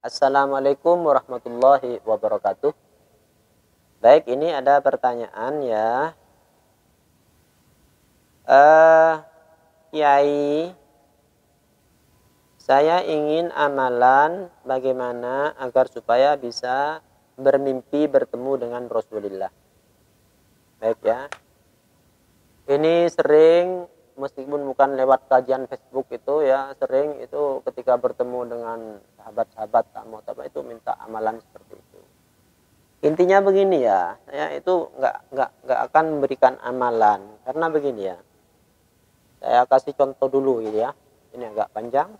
Assalamualaikum warahmatullahi wabarakatuh. Baik, ini ada pertanyaan ya. Kiai, saya ingin amalan bagaimana agar supaya bisa bermimpi bertemu dengan Rasulullah. Baik ya. Ini sering, meskipun bukan lewat kajian Facebook itu ya, sering itu ketika bertemu dengan sahabat-sahabat tamu itu minta amalan seperti itu. Intinya begini ya, saya itu nggak akan memberikan amalan karena begini ya. Saya kasih contoh dulu gitu ya. Ini agak panjang.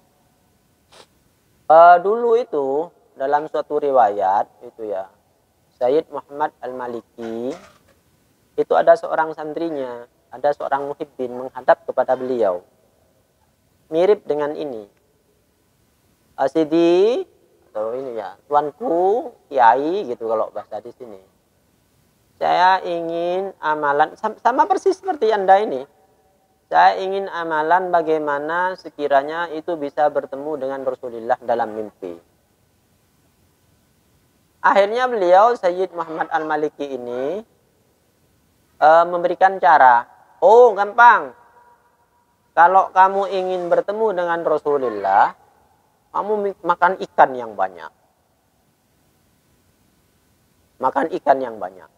Dulu itu dalam suatu riwayat itu ya, Sayyid Muhammad Al-Maliki itu ada seorang santrinya, ada seorang muhibbin menghadap kepada beliau. Mirip dengan ini. Sidi atau ini ya, tuanku, kiai gitu kalau bahasa di sini. Saya ingin amalan sama persis seperti Anda ini. Saya ingin amalan bagaimana sekiranya itu bisa bertemu dengan Rasulullah dalam mimpi. Akhirnya beliau Sayyid Muhammad Al-Maliki ini memberikan cara. Oh, gampang. Kalau kamu ingin bertemu dengan Rasulullah, kamu makan ikan yang banyak. Makan ikan yang banyak.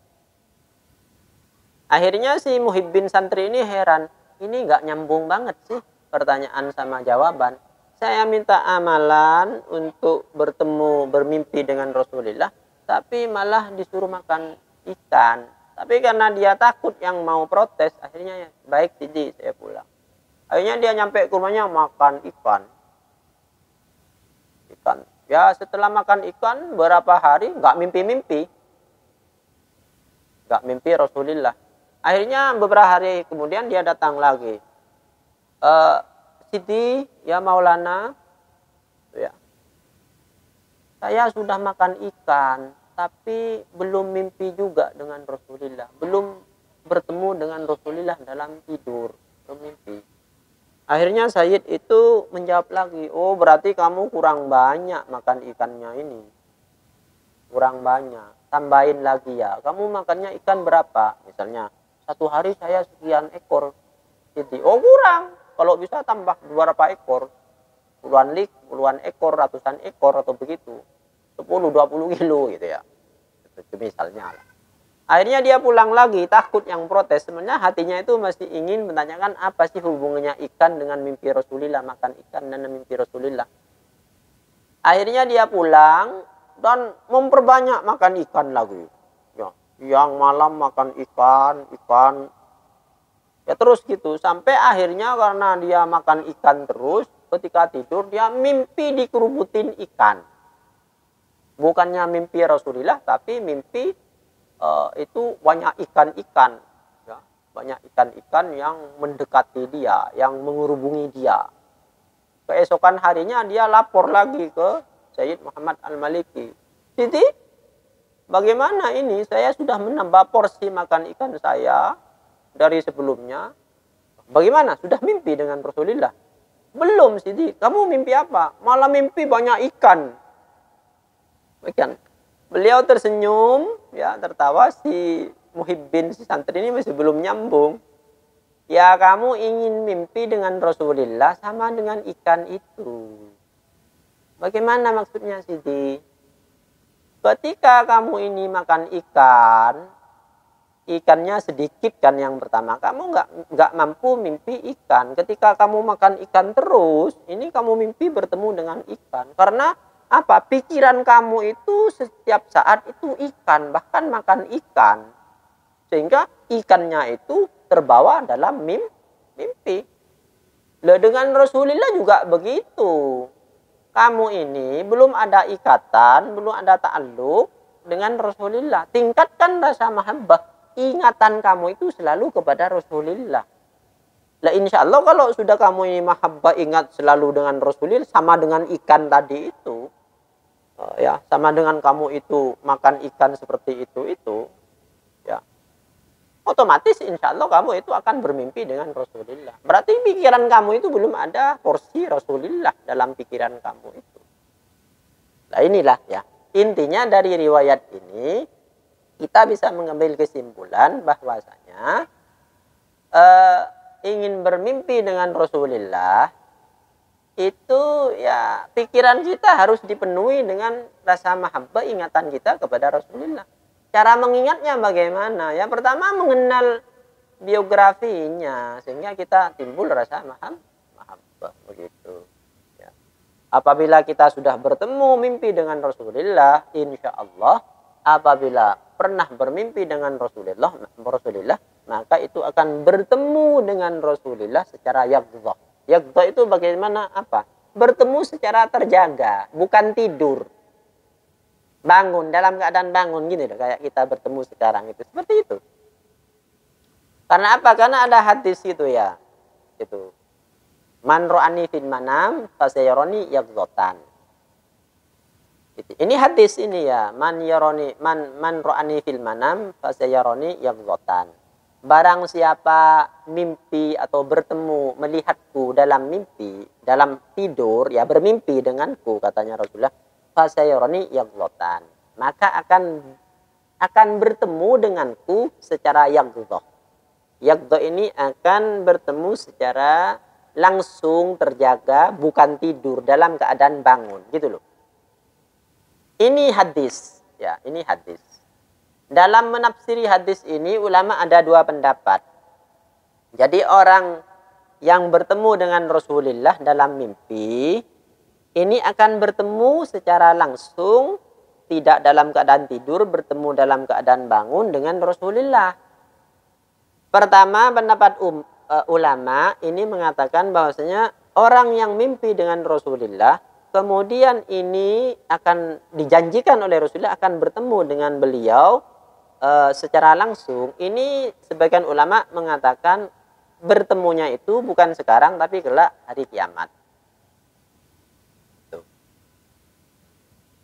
Akhirnya si muhibbin santri ini heran. Ini nggak nyambung banget sih pertanyaan sama jawaban. Saya minta amalan untuk bertemu, bermimpi dengan Rasulullah, tapi malah disuruh makan ikan. Tapi karena dia takut yang mau protes, akhirnya baik jadi saya pulang. Akhirnya dia nyampe ke rumahnya makan ikan. Ya setelah makan ikan berapa hari nggak mimpi-mimpi. Nggak mimpi Rasulullah. Akhirnya beberapa hari kemudian dia datang lagi. Sidi, ya Maulana, ya, saya sudah makan ikan, tapi belum mimpi juga dengan Rasulullah. Belum bertemu dengan Rasulullah dalam tidur, belum mimpi. Akhirnya Sayyid itu menjawab lagi, oh berarti kamu kurang banyak makan ikannya ini. Kurang banyak, tambahin lagi ya. Kamu makannya ikan berapa? Misalnya, satu hari saya sekian ekor. Jadi, oh kurang. Kalau bisa tambah berapa ekor. Puluhan ekor, ratusan ekor atau begitu. 10-20 kilo gitu ya. Itu misalnya lah. Akhirnya dia pulang lagi, takut yang protes. Sebenarnya hatinya itu masih ingin menanyakan apa sih hubungannya ikan dengan mimpi Rasulullah. Makan ikan dan mimpi Rasulullah. Akhirnya dia pulang dan memperbanyak makan ikan lagi. Ya, yang malam makan ikan. Ya terus gitu. Sampai akhirnya karena dia makan ikan terus, ketika tidur dia mimpi dikerubutin ikan. Bukannya mimpi Rasulullah, tapi mimpi itu banyak ikan-ikan, ya, banyak ikan-ikan yang mendekati dia, yang mengerubungi dia. Keesokan harinya dia lapor lagi ke Sayyid Muhammad Al-Maliki. Siti, bagaimana ini? Saya sudah menambah porsi makan ikan saya dari sebelumnya. Bagaimana? Sudah mimpi dengan Rasulullah? Belum, Siti. Kamu mimpi apa? Malah mimpi banyak ikan. Bagian. Beliau tersenyum, ya tertawa. Si muhibbin, si santri ini masih belum nyambung. Ya kamu ingin mimpi dengan Rasulullah sama dengan ikan itu. Bagaimana maksudnya Sidi? Ketika kamu ini makan ikan, ikannya sedikit kan yang pertama. Kamu nggak mampu mimpi ikan. Ketika kamu makan ikan terus, ini kamu mimpi bertemu dengan ikan. Karena apa? Pikiran kamu itu setiap saat itu ikan, bahkan makan ikan. Sehingga ikannya itu terbawa dalam mimpi. Lah dengan Rasulullah juga begitu. Kamu ini belum ada ikatan, belum ada ta'alluq dengan Rasulullah. Tingkatkan rasa mahabbah. Ingatan kamu itu selalu kepada Rasulullah. Lah insya Allah kalau sudah kamu ini mahabbah ingat selalu dengan Rasulullah, sama dengan ikan tadi itu. Ya, sama dengan kamu itu makan ikan seperti itu ya. Otomatis insya Allah kamu itu akan bermimpi dengan Rasulullah. Berarti pikiran kamu itu belum ada porsi Rasulullah dalam pikiran kamu itu. Nah inilah ya, intinya dari riwayat ini kita bisa mengambil kesimpulan bahwasanya ingin bermimpi dengan Rasulullah itu ya pikiran kita harus dipenuhi dengan rasa mahabbah, ingatan kita kepada Rasulullah. Cara mengingatnya bagaimana? Ya pertama mengenal biografinya sehingga kita timbul rasa mahabbah begitu. Ya. Apabila kita sudah bertemu mimpi dengan Rasulullah, insya Allah apabila pernah bermimpi dengan Rasulullah, maka itu akan bertemu dengan Rasulullah secara yaqzah. Yaqzah itu bagaimana apa? Bertemu secara terjaga, bukan tidur. Bangun, dalam keadaan bangun gini loh, kayak kita bertemu sekarang itu. Seperti itu. Karena apa? Karena ada hadis itu ya. Itu. Man ro'ani fil manam fasayaroni yaqzatan. Ini hadis ini ya. Man ro'ani fil manam fasayaroni yaqzatan. Barang siapa mimpi atau bertemu melihatku dalam mimpi, dalam tidur ya bermimpi denganku katanya Rasulullah, fasayaroni yaqzatan. Maka akan bertemu denganku secara yaqzah. Yaqzah ini akan bertemu secara langsung terjaga, bukan tidur, dalam keadaan bangun gitu loh. Ini hadis ya, ini hadis. Dalam menafsiri hadis ini ulama ada dua pendapat. Jadi orang yang bertemu dengan Rasulullah dalam mimpi ini akan bertemu secara langsung, tidak dalam keadaan tidur, bertemu dalam keadaan bangun dengan Rasulullah. Pertama pendapat ulama ini mengatakan bahwasanya orang yang mimpi dengan Rasulullah kemudian ini akan dijanjikan oleh Rasulullah akan bertemu dengan beliau secara langsung. Ini sebagian ulama mengatakan bertemunya itu bukan sekarang tapi kelak hari kiamat. Tuh.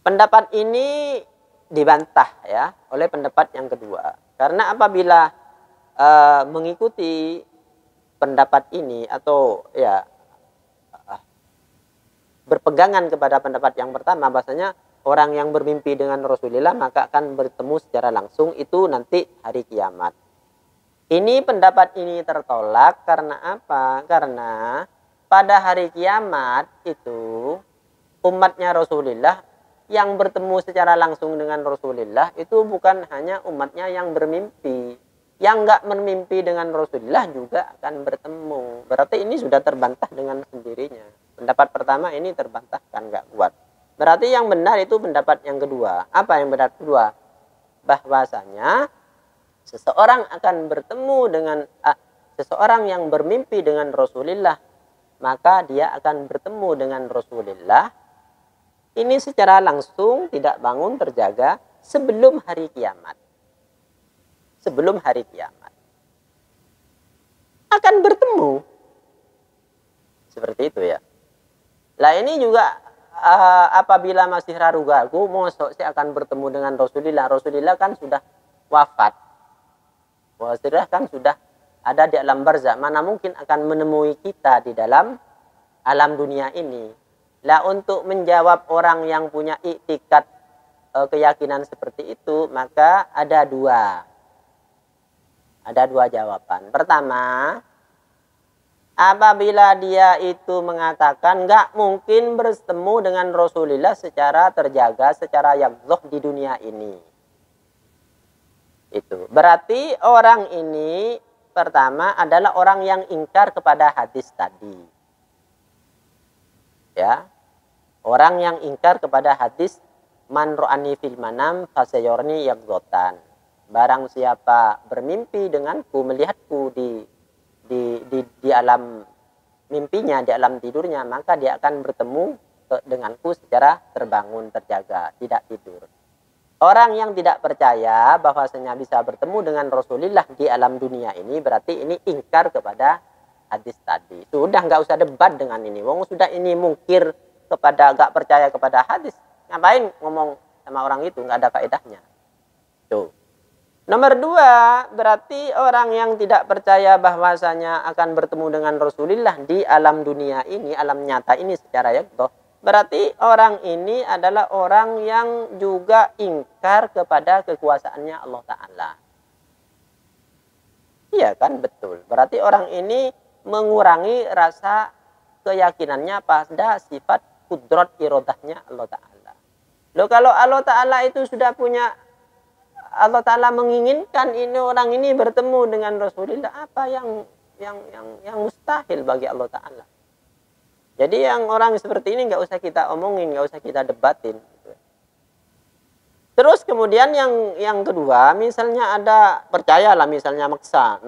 Pendapat ini dibantah ya oleh pendapat yang kedua. Karena apabila mengikuti pendapat ini atau ya berpegangan kepada pendapat yang pertama bahasanya orang yang bermimpi dengan Rasulullah maka akan bertemu secara langsung itu nanti hari kiamat. Ini pendapat ini tertolak karena apa? Karena pada hari kiamat itu umatnya Rasulullah yang bertemu secara langsung dengan Rasulullah itu bukan hanya umatnya yang bermimpi. Yang enggak bermimpi dengan Rasulullah juga akan bertemu. Berarti ini sudah terbantah dengan sendirinya. Pendapat pertama ini terbantahkan, enggak kuat. Berarti yang benar itu pendapat yang kedua. Apa yang benar kedua? Bahwasanya seseorang akan bertemu dengan seseorang yang bermimpi dengan Rasulullah, maka dia akan bertemu dengan Rasulullah ini secara langsung, tidak bangun terjaga sebelum hari kiamat. Sebelum hari kiamat akan bertemu seperti itu ya. Lah ini juga apabila masih ragu-ragu, mosok sih akan bertemu dengan Rasulullah. Rasulullah kan sudah wafat. Rasulullah kan sudah ada di alam barzah. Mana mungkin akan menemui kita di dalam alam dunia ini. Lah untuk menjawab orang yang punya iktikad keyakinan seperti itu, maka ada dua jawaban. Pertama, apabila dia itu mengatakan nggak mungkin bertemu dengan Rasulullah secara terjaga, secara yaqzah di dunia ini. Itu berarti orang ini pertama adalah orang yang ingkar kepada hadis tadi. Ya. Orang yang ingkar kepada hadis man ro'ani fil manam fasayarni yaqzatan. Barang siapa bermimpi denganku, melihatku di alam mimpinya, di alam tidurnya, maka dia akan bertemu denganku secara terbangun, terjaga, tidak tidur. Orang yang tidak percaya bahwasanya bisa bertemu dengan Rasulullah di alam dunia ini, berarti ini ingkar kepada hadis tadi. Sudah nggak usah debat dengan ini. Wong sudah ini mungkir kepada, nggak percaya kepada hadis. Ngapain ngomong sama orang itu, nggak ada faedahnya. Tuh. Nomor dua, berarti orang yang tidak percaya bahwasanya akan bertemu dengan Rasulullah di alam dunia ini, alam nyata ini secara yaqzah, Berarti orang ini adalah orang yang juga ingkar kepada kekuasaannya Allah Ta'ala. Iya kan, betul. Berarti orang ini mengurangi rasa keyakinannya pada sifat kudrat irodahnya Allah Ta'ala. Loh, kalau Allah Ta'ala itu sudah punya, Allah Ta'ala menginginkan ini orang ini bertemu dengan Rasulullah, apa yang mustahil bagi Allah Ta'ala. Jadi yang orang seperti ini nggak usah kita omongin, nggak usah kita debatin. Terus kemudian yang kedua, misalnya ada, percayalah misalnya maksa,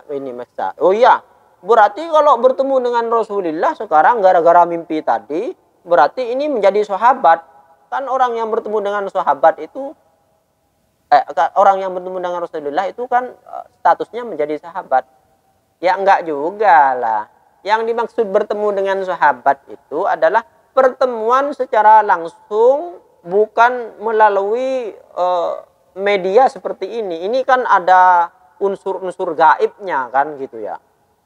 ini maksa. Oh iya, berarti kalau bertemu dengan Rasulullah sekarang gara-gara mimpi tadi, berarti ini menjadi sahabat. Kan orang yang bertemu dengan sahabat itu, orang yang bertemu dengan Rasulullah itu kan statusnya menjadi sahabat. Ya enggak juga lah. Yang dimaksud bertemu dengan sahabat itu adalah pertemuan secara langsung, bukan melalui media seperti ini. Ini kan ada unsur-unsur gaibnya kan gitu ya.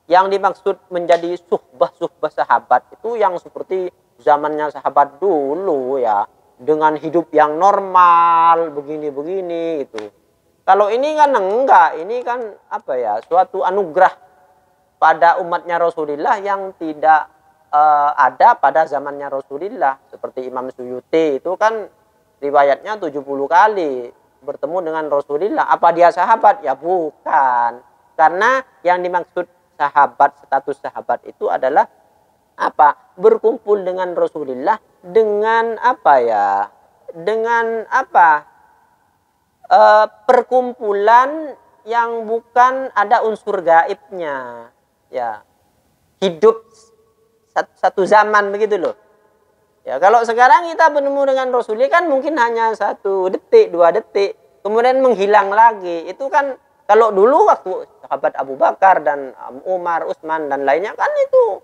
Yang dimaksud menjadi suhbah sahabat itu yang seperti zamannya sahabat dulu ya. Dengan hidup yang normal, begini-begini gitu. Kalau ini kan enggak, ini kan apa ya, suatu anugerah pada umatnya Rasulullah yang tidak ada pada zamannya Rasulullah. Seperti Imam Suyuti itu kan riwayatnya 70 kali bertemu dengan Rasulullah. Apa dia sahabat? Ya bukan. Karena yang dimaksud sahabat, status sahabat itu adalah apa? Berkumpul dengan Rasulullah dengan apa ya? Dengan apa? Perkumpulan yang bukan ada unsur gaibnya. Ya, hidup satu zaman begitu loh. Ya, kalau sekarang kita bertemu dengan Rasulullah kan mungkin hanya 1 detik, 2 detik, kemudian menghilang lagi. Itu kan kalau dulu waktu sahabat Abu Bakar dan Umar, Utsman dan lainnya kan itu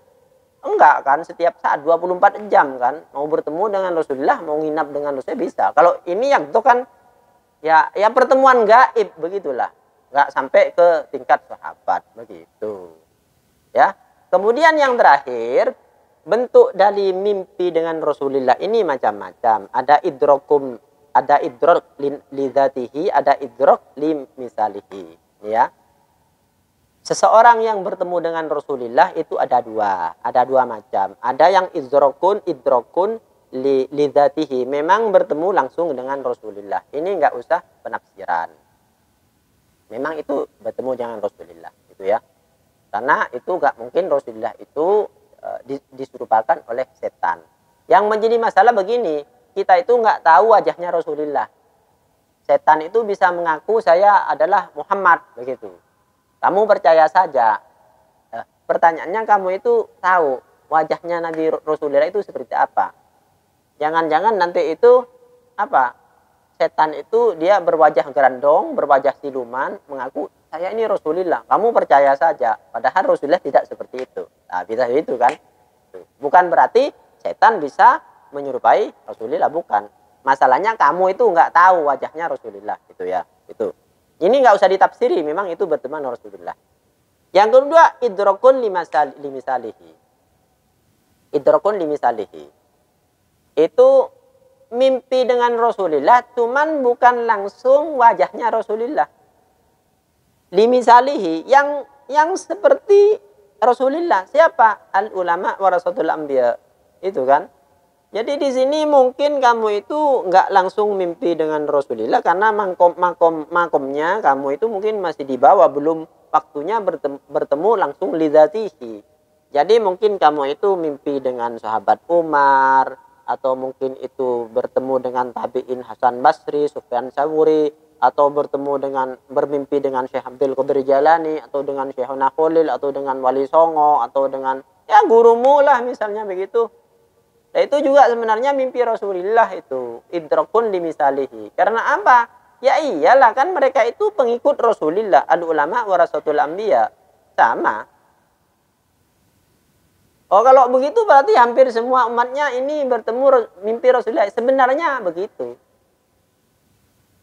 enggak kan, setiap saat 24 jam kan mau bertemu dengan Rasulullah, mau nginap dengan Rasulullah bisa. Kalau ini yang itu kan ya pertemuan gaib begitulah. Enggak sampai ke tingkat sahabat begitu. Ya. Kemudian yang terakhir, bentuk dari mimpi dengan Rasulullah ini macam-macam. Ada idrokum, ada idrok li dzatihi, ada idrok li misalihi, ya. Seseorang yang bertemu dengan Rasulullah itu ada dua macam. Ada yang idrokun li dzatihi, memang bertemu langsung dengan Rasulullah. Ini enggak usah penafsiran. Memang itu bertemu dengan Rasulullah, gitu ya. Karena itu enggak mungkin Rasulullah itu diserupakan oleh setan. Yang menjadi masalah begini, kita itu enggak tahu wajahnya Rasulullah. Setan itu bisa mengaku saya adalah Muhammad, begitu. Kamu percaya saja. Pertanyaannya, kamu itu tahu wajahnya Nabi Rasulullah itu seperti apa? Jangan-jangan nanti itu apa? Setan itu dia berwajah gerandong, berwajah siluman, mengaku saya ini Rasulullah. Kamu percaya saja, padahal Rasulullah tidak seperti itu. Nah, bisa itu kan? Bukan berarti setan bisa menyerupai Rasulullah, bukan. Masalahnya kamu itu enggak tahu wajahnya Rasulullah, gitu ya. Itu. Ini enggak usah ditafsiri, memang itu berteman Rasulullah. Yang kedua, idrokun limisalihi. Idrokun limisalihi. Itu mimpi dengan Rasulullah, cuman bukan langsung wajahnya Rasulullah. Limisalihi, yang seperti Rasulullah. Siapa? Al ulama warasatul anbiya. Itu kan. Jadi di sini mungkin kamu itu enggak langsung mimpi dengan Rasulullah karena makomnya kamu itu mungkin masih di bawah, belum waktunya bertemu langsung lidzatihi. Jadi mungkin kamu itu mimpi dengan sahabat Umar, atau mungkin itu bertemu dengan tabi'in Hasan Basri, Sufyan Tsawuri, atau bermimpi dengan Syekh Abdul Qadir Jalani, atau dengan Syekhuna Khalil, atau dengan Wali Songo, atau dengan ya gurumu lah misalnya begitu. Nah, itu juga sebenarnya mimpi Rasulullah itu, idrakun limisalihi. Karena apa? Ya iyalah kan mereka itu pengikut Rasulullah, al ulama warasatul anbiya. Sama. Oh, kalau begitu berarti hampir semua umatnya ini bertemu mimpi Rasulullah. Sebenarnya begitu.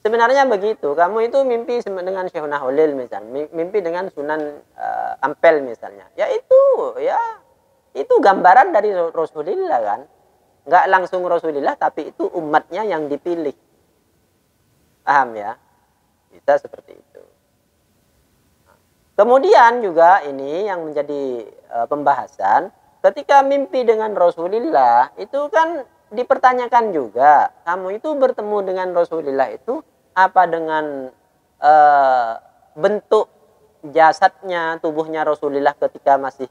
Sebenarnya begitu. Kamu itu mimpi dengan Syekhuna Khalil misalnya, mimpi dengan Sunan Ampel misalnya. Ya itu gambaran dari Rasulullah kan. Nggak langsung Rasulullah, tapi itu umatnya yang dipilih. Paham ya? Bisa seperti itu. Kemudian juga ini yang menjadi pembahasan, ketika mimpi dengan Rasulullah, itu kan dipertanyakan juga, kamu itu bertemu dengan Rasulullah itu apa dengan bentuk jasadnya, tubuhnya Rasulullah ketika masih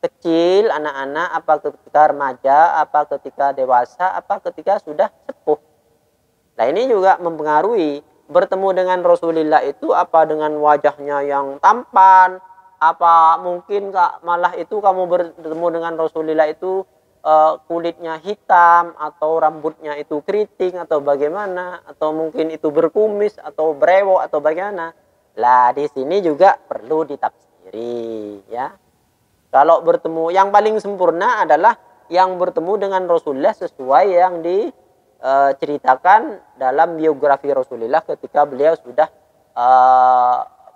kecil, anak-anak, apa ketika remaja, apa ketika dewasa, apa ketika sudah sepuh. Nah ini juga mempengaruhi, bertemu dengan Rasulullah itu apa dengan wajahnya yang tampan, apa mungkin malah itu kamu bertemu dengan Rasulullah itu kulitnya hitam atau rambutnya itu keriting atau bagaimana, atau mungkin itu berkumis atau brewok atau bagaimana. Lah di sini juga perlu ditafsiri ya. Kalau bertemu yang paling sempurna adalah yang bertemu dengan Rasulullah sesuai yang diceritakan dalam biografi Rasulullah ketika beliau sudah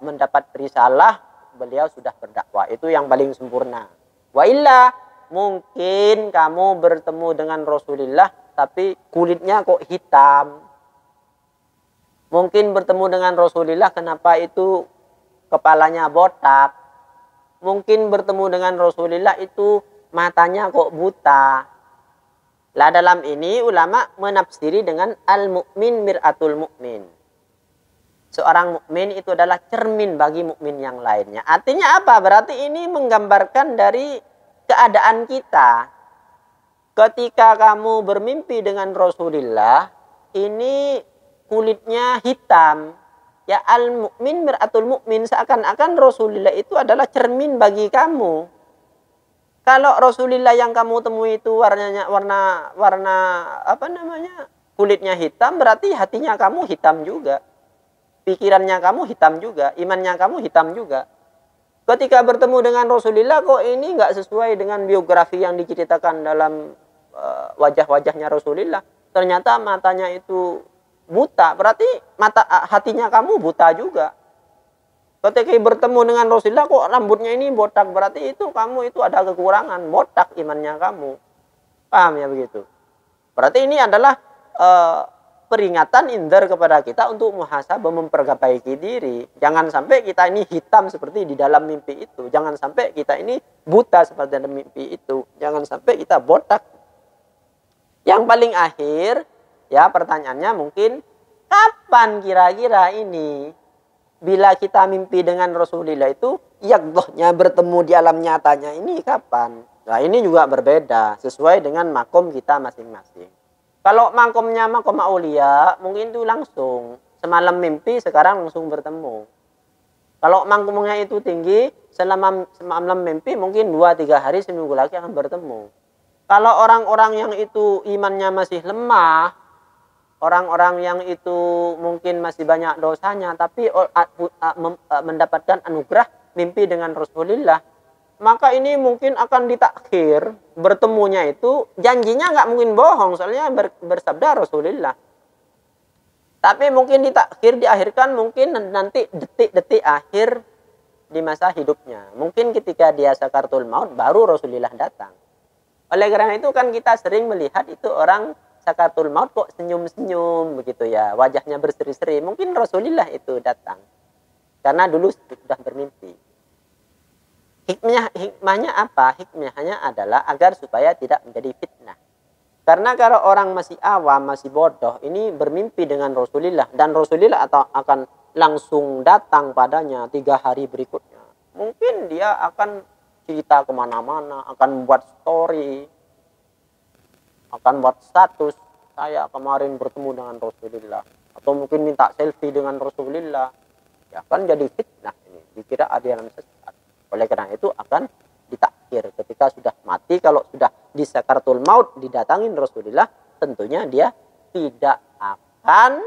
mendapat risalah, beliau sudah berdakwah. Itu yang paling sempurna. Wa illa mungkin kamu bertemu dengan Rasulullah tapi kulitnya kok hitam. Mungkin bertemu dengan Rasulullah kenapa itu kepalanya botak. Mungkin bertemu dengan Rasulullah itu matanya kok buta. Lah dalam ini ulama menafsiri dengan al-mu'min mir'atul mu'min. Seorang mukmin itu adalah cermin bagi mukmin yang lainnya. Artinya apa? Berarti ini menggambarkan dari keadaan kita. Ketika kamu bermimpi dengan Rasulullah, ini kulitnya hitam. Ya al-mu'min mir'atul mu'min, seakan-akan Rasulullah itu adalah cermin bagi kamu. Kalau Rasulullah yang kamu temui itu warna apa namanya? Kulitnya hitam, berarti hatinya kamu hitam juga. Pikirannya kamu hitam juga, imannya kamu hitam juga. Ketika bertemu dengan Rasulullah kok ini nggak sesuai dengan biografi yang diceritakan dalam wajah-wajahnya Rasulullah. Ternyata matanya itu buta, berarti hatinya kamu buta juga. Ketika bertemu dengan Rasulullah kok rambutnya ini botak, berarti itu kamu itu ada kekurangan, botak imannya kamu. Paham ya begitu? Berarti ini adalah peringatan indar kepada kita untuk muhasabah, memperbaiki diri. Jangan sampai kita ini hitam seperti di dalam mimpi itu. Jangan sampai kita ini buta seperti dalam mimpi itu. Jangan sampai kita botak. Yang paling akhir, ya pertanyaannya mungkin, kapan kira-kira ini bila kita mimpi dengan Rasulullah itu, yaqdhahnya bertemu di alam nyatanya ini kapan? Nah ini juga berbeda, sesuai dengan makom kita masing-masing. Kalau makomnya makom aulia, mungkin itu langsung. Semalam mimpi, sekarang langsung bertemu. Kalau makomnya itu tinggi, semalam mimpi, mungkin 2-3 hari, seminggu lagi akan bertemu. Kalau orang-orang yang itu imannya masih lemah, orang-orang yang itu mungkin masih banyak dosanya, tapi mendapatkan anugerah mimpi dengan Rasulullah, maka ini mungkin akan ditakhir bertemunya itu, janjinya nggak mungkin bohong, soalnya bersabda Rasulullah. Tapi mungkin ditakhir, diakhirkan mungkin nanti detik-detik akhir di masa hidupnya. Mungkin ketika dia sakaratul maut baru Rasulullah datang. Oleh karena itu kan kita sering melihat itu orang sakaratul maut kok senyum-senyum begitu ya, wajahnya berseri-seri. Mungkin Rasulullah itu datang karena dulu sudah bermimpi. Hikmahnya apa? Hikmahnya adalah agar supaya tidak menjadi fitnah. Karena kalau orang masih awam, masih bodoh, ini bermimpi dengan Rasulullah, dan Rasulullah akan langsung datang padanya 3 hari berikutnya. Mungkin dia akan cerita kemana-mana, akan buat story, akan buat status, saya kemarin bertemu dengan Rasulullah. Atau mungkin minta selfie dengan Rasulullah. Ya kan jadi fitnah ini, dikira ada yang sesat. Oleh karena itu akan ditakhir ketika sudah mati. Kalau sudah di sakaratul maut didatangin Rasulullah, tentunya dia tidak akan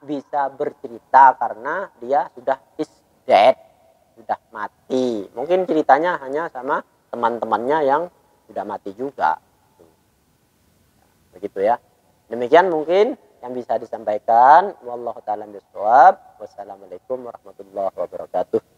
bisa bercerita karena dia sudah is dead, sudah mati. Mungkin ceritanya hanya sama teman-temannya yang sudah mati juga. Begitu ya. Demikian mungkin yang bisa disampaikan. Wallahu ta'ala bishawab. Wassalamualaikum warahmatullahi wabarakatuh.